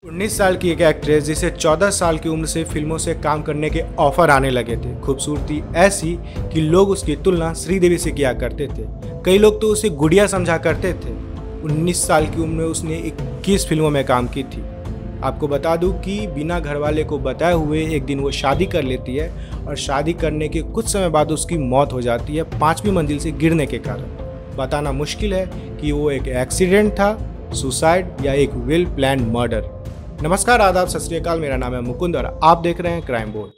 19 साल की एक एक्ट्रेस जिसे 14 साल की उम्र से फिल्मों से काम करने के ऑफर आने लगे थे। खूबसूरती ऐसी कि लोग उसकी तुलना श्रीदेवी से किया करते थे। कई लोग तो उसे गुड़िया समझा करते थे। 19 साल की उम्र में उसने 21 फिल्मों में काम की थी। आपको बता दूं कि बिना घरवाले को बताए हुए एक दिन वो शादी कर लेती है और शादी करने के कुछ समय बाद उसकी मौत हो जाती है 5वीं मंजिल से गिरने के कारण। बताना मुश्किल है कि वो एक एक्सीडेंट था, सुसाइड या एक वेल प्लान्ड मर्डर। नमस्कार, आदाब, सत श्री अकाल। मेरा नाम है मुकुंद और आप देख रहे हैं क्राइम बोर्ड।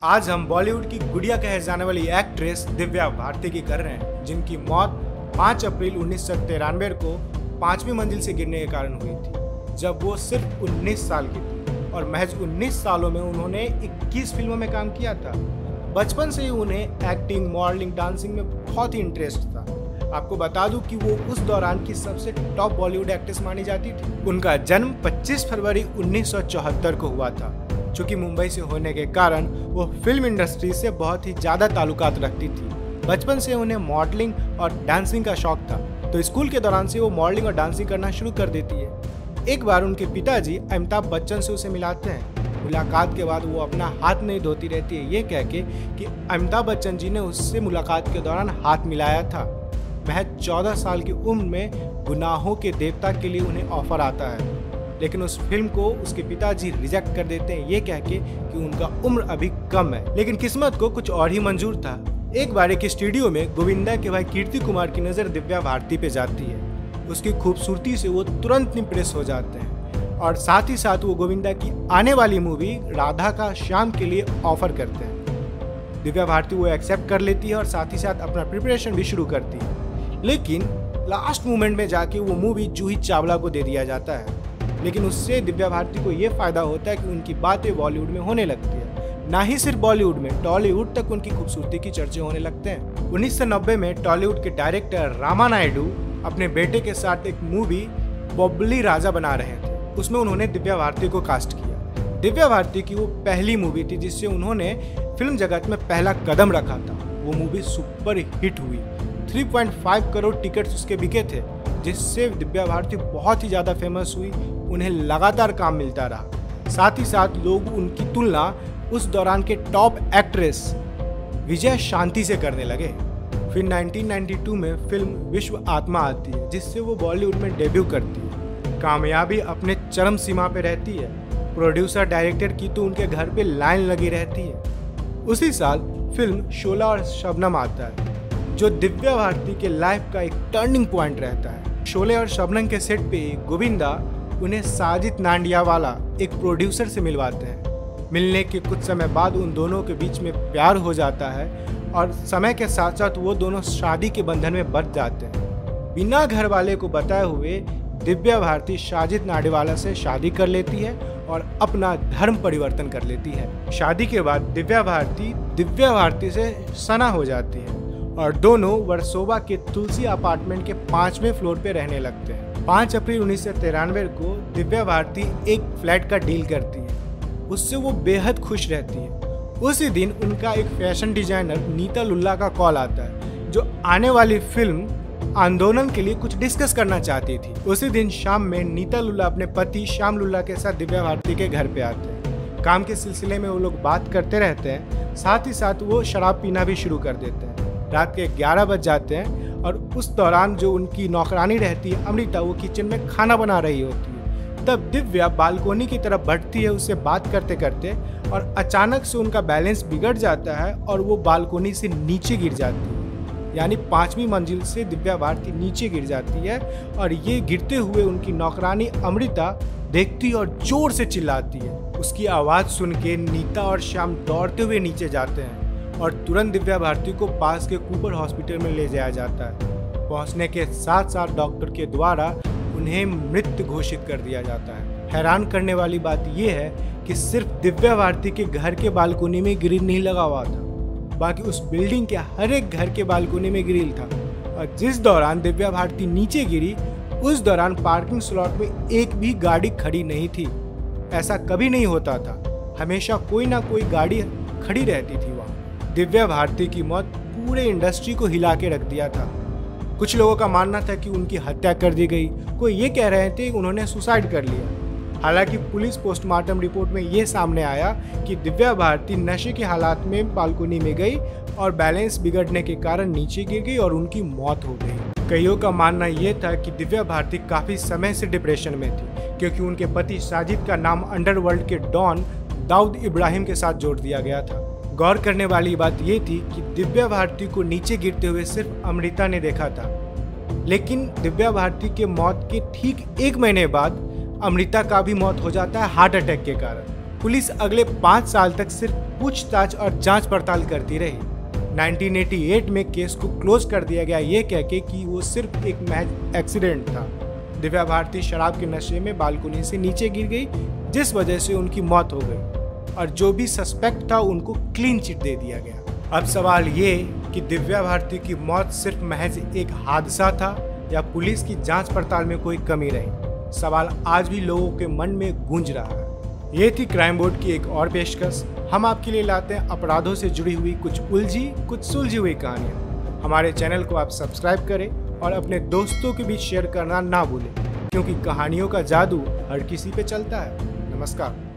आज हम बॉलीवुड की गुड़िया कहे जाने वाली एक्ट्रेस दिव्या भारती की कर रहे हैं, जिनकी मौत 5 अप्रैल 1993 को 5वीं मंजिल से गिरने के कारण हुई थी, जब वो सिर्फ 19 साल की थी। और महज 19 सालों में उन्होंने 21 फिल्मों में काम किया था। बचपन से ही उन्हें एक्टिंग, मॉडलिंग, डांसिंग में बहुत ही इंटरेस्ट था। आपको बता दूं कि वो उस दौरान की सबसे टॉप बॉलीवुड एक्ट्रेस मानी जाती थी। उनका जन्म 25 फरवरी 1974 को हुआ था। चूंकि मुंबई से होने के कारण वो फिल्म इंडस्ट्री से बहुत ही ज़्यादा ताल्लुकात रखती थी। बचपन से उन्हें मॉडलिंग और डांसिंग का शौक था, तो स्कूल के दौरान से वो मॉडलिंग और डांसिंग करना शुरू कर देती है। एक बार उनके पिताजी अमिताभ बच्चन से उसे मिलाते हैं। मुलाकात के बाद वो अपना हाथ नहीं धोती रहती है, ये कह के कि अमिताभ बच्चन जी ने उससे मुलाकात के दौरान हाथ मिलाया था। महज 14 साल की उम्र में गुनाहों के देवता के लिए उन्हें ऑफर आता है, लेकिन उस फिल्म को उसके पिताजी रिजेक्ट कर देते हैं, ये कह के कि उनका उम्र अभी कम है। लेकिन किस्मत को कुछ और ही मंजूर था। एक बार एक स्टूडियो में गोविंदा के भाई कीर्ति कुमार की नज़र दिव्या भारती पे जाती है। उसकी खूबसूरती से वो तुरंत इम्प्रेस हो जाते हैं और साथ ही साथ वो गोविंदा की आने वाली मूवी राधा का श्याम के लिए ऑफर करते हैं। दिव्या भारती वो एक्सेप्ट कर लेती है और साथ ही साथ अपना प्रिपरेशन भी शुरू करती है। लेकिन लास्ट मोमेंट में जाके वो मूवी जूही चावला को दे दिया जाता है। लेकिन उससे दिव्या भारती को ये फायदा होता है कि उनकी बातें बॉलीवुड में होने लगती है। ना ही सिर्फ बॉलीवुड में, टॉलीवुड तक उनकी खूबसूरती की चर्चे होने लगते हैं। 1990 में टॉलीवुड के डायरेक्टर रामा नायडू अपने बेटे के साथ एक मूवी बॉबली राजा बना रहे थे। उसमें उन्होंने दिव्या भारती को कास्ट किया। दिव्या भारती की वो पहली मूवी थी जिससे उन्होंने फिल्म जगत में पहला कदम रखा था। वो मूवी सुपर हिट हुई। 3.5 करोड़ टिकट्स उसके बिके थे, जिससे दिव्या भारती बहुत ही ज़्यादा फेमस हुई। उन्हें लगातार काम मिलता रहा। साथ ही साथ लोग उनकी तुलना उस दौरान के टॉप एक्ट्रेस विजय शांति से करने लगे। फिर 1992 में फिल्म विश्व आत्मा आती है, जिससे वो बॉलीवुड में डेब्यू करती है। कामयाबी अपने चरम सीमा पे रहती है। प्रोड्यूसर, डायरेक्टर की तो उनके घर पे लाइन लगी रहती है। उसी साल फिल्म शोला और शबनम आता है, जो दिव्या भारती के लाइफ का एक टर्निंग पॉइंट रहता है। शोले और शबनम के सेट पे गोविंदा उन्हें साजिद नांडियावाला एक प्रोड्यूसर से मिलवाते हैं। मिलने के कुछ समय बाद उन दोनों के बीच में प्यार हो जाता है और समय के साथ साथ वो दोनों शादी के बंधन में बंध जाते हैं। बिना घर वाले को बताए हुए दिव्या भारती साजिद नांडियावाला से शादी कर लेती है और अपना धर्म परिवर्तन कर लेती है। शादी के बाद दिव्या भारती से सना हो जाती है और दोनों वर्सोवा के तुलसी अपार्टमेंट के 5वें फ्लोर पे रहने लगते हैं। 5 अप्रैल 1993 को दिव्या भारती एक फ्लैट का डील करती है। उससे वो बेहद खुश रहती है। उसी दिन उनका एक फैशन डिजाइनर नीता लुल्ला का कॉल आता है, जो आने वाली फिल्म आंदोलन के लिए कुछ डिस्कस करना चाहती थी। उसी दिन शाम में नीता लुल्ला अपने पति श्याम लुल्ला के साथ दिव्या भारती के घर पे आते हैं। काम के सिलसिले में वो लोग बात करते रहते हैं। साथ ही साथ वो शराब पीना भी शुरू कर देते हैं। रात के 11 बज जाते हैं और उस दौरान जो उनकी नौकरानी रहती है अमृता, वो किचन में खाना बना रही होती है। तब दिव्या बालकोनी की तरफ बढ़ती है उससे बात करते करते, और अचानक से उनका बैलेंस बिगड़ जाता है और वो बालकोनी से नीचे गिर जाती है। यानी 5वीं मंजिल से दिव्या भारती नीचे गिर जाती है और ये गिरते हुए उनकी नौकरानी अमृता देखती और जोर से चिल्लाती है। उसकी आवाज़ सुन के नीता और श्याम दौड़ते हुए नीचे जाते हैं और तुरंत दिव्या भारती को पास के कूपर हॉस्पिटल में ले जाया जाता है। पहुंचने के साथ साथ डॉक्टर के द्वारा उन्हें मृत घोषित कर दिया जाता है। हैरान करने वाली बात यह है कि सिर्फ दिव्या भारती के घर के बालकोनी में ग्रिल नहीं लगा हुआ था, बाकी उस बिल्डिंग के हर एक घर के बालकोनी में ग्रिल था। और जिस दौरान दिव्या भारती नीचे गिरी उस दौरान पार्किंग स्लॉट में एक भी गाड़ी खड़ी नहीं थी। ऐसा कभी नहीं होता था, हमेशा कोई ना कोई गाड़ी खड़ी रहती थी वहाँ। दिव्या भारती की मौत पूरे इंडस्ट्री को हिला के रख दिया था। कुछ लोगों का मानना था कि उनकी हत्या कर दी गई, कोई ये कह रहे थे कि उन्होंने सुसाइड कर लिया। हालांकि पुलिस पोस्टमार्टम रिपोर्ट में ये सामने आया कि दिव्या भारती नशे के हालात में बालकोनी में गई और बैलेंस बिगड़ने के कारण नीचे गिर गई और उनकी मौत हो गई। कईयों का मानना यह था कि दिव्या भारती काफी समय से डिप्रेशन में थी, क्योंकि उनके पति साजिद का नाम अंडरवर्ल्ड के डॉन दाऊद इब्राहिम के साथ जोड़ दिया गया था। गौर करने वाली बात यह थी कि दिव्या भारती को नीचे गिरते हुए सिर्फ अमृता ने देखा था, लेकिन दिव्या भारती के मौत के ठीक 1 महीने बाद अमृता का भी मौत हो जाता है हार्ट अटैक के कारण। पुलिस अगले 5 साल तक सिर्फ पूछताछ और जांच पड़ताल करती रही। 1988 में केस को क्लोज कर दिया गया ये कह के कि वो सिर्फ एक महज एक्सीडेंट था। दिव्या भारती शराब के नशे में बालकोनी से नीचे गिर गई, जिस वजह से उनकी मौत हो गई और जो भी सस्पेक्ट था उनको क्लीन चिट दे दिया गया। अब सवाल ये कि दिव्या भारती की मौत सिर्फ महज एक हादसा था या पुलिस की जांच पड़ताल में कोई कमी रही? सवाल आज भी लोगों के मन में गूंज रहा है। ये थी क्राइम बोर्ड की एक और पेशकश। हम आपके लिए लाते हैं अपराधों से जुड़ी हुई कुछ उलझी कुछ सुलझी हुई कहानियाँ। हमारे चैनल को आप सब्सक्राइब करें और अपने दोस्तों के बीच शेयर करना ना भूलें, क्योंकि कहानियों का जादू हर किसी पे चलता है। नमस्कार।